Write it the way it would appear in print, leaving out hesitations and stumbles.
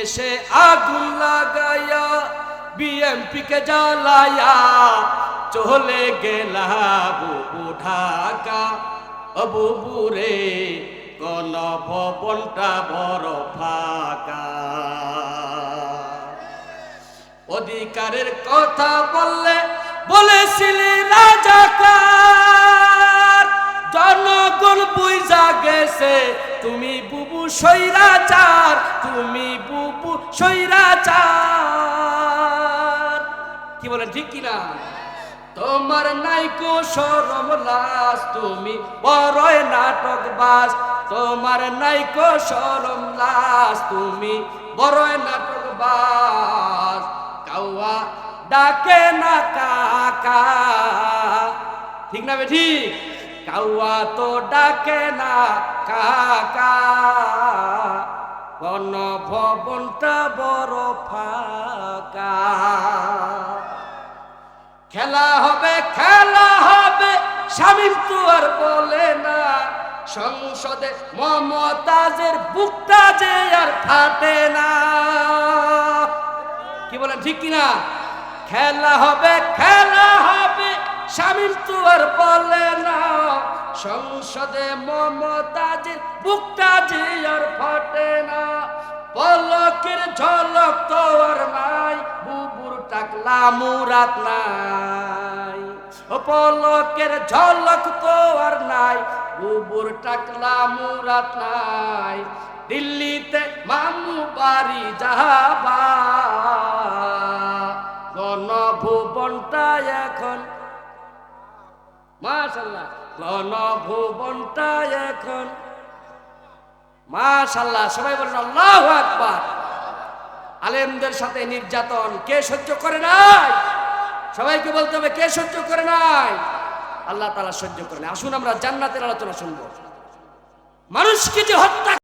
দেশে আগুন লাগায়া বিএমপি কে জ্বালায়া চলে গেলা বুবু ঢাকা। ও বুবু রে গণভবনটা বড় ফাঁকা। অধিকারের কথা বললে বলেছিলে রাজাকার, জনগণ বুঝা গেছে তুমি বুবু স্বৈরাচার, তুমি বুবু স্বৈরাচার। কি বলেন ঠিক কিনা? তোমার নাইকো শরম লাজ, তুমি বড়ই নাটকবাজ। তোমার নাইকো শরম লাজ, তুমি বড়ই নাটকবাজ। কাউয়া ডাকে না কাকা, ঠিক না ঠিক? কাউয়া তো ডাকে না কাকা, গণভবনটা বড় ফাঁকা। খেলা হবে খেলা হবে শামীম তো আর বলে না, সংসদে মমতাজের বুকটা যে আর ফাটে না। কি বলেন ঠিক কিনা? খেলা হবে শামীম তো আর বলে না, সংসদে মমতাজের বুকটা যে আর ফাটে না। পলকের ঝলক তো আর নাই, বুবুর টাকলা মুরাদ নাই। ও পলকের ঝলক তো আর নাই, বুবুর টাকলা মুরাদ নাই। দিল্লিতে মামু বাড়ি যাবা, গণভবনটা এখন মাশাআল্লাহ, গণভবনটা এখন মাশাআল্লাহ। সবাই বলেন আল্লাহু আকবার। আলেমদের সাথে নির্যাতন কে সহ্য করে নাই? সবাইকে বলতে হবে কে সহ্য করে নাই? আল্লাহ তাআলা সহ্য করে নাই। আসুন আমরা জান্নাতের আলোচনা শুনবো। মানুষকে যে হত্যা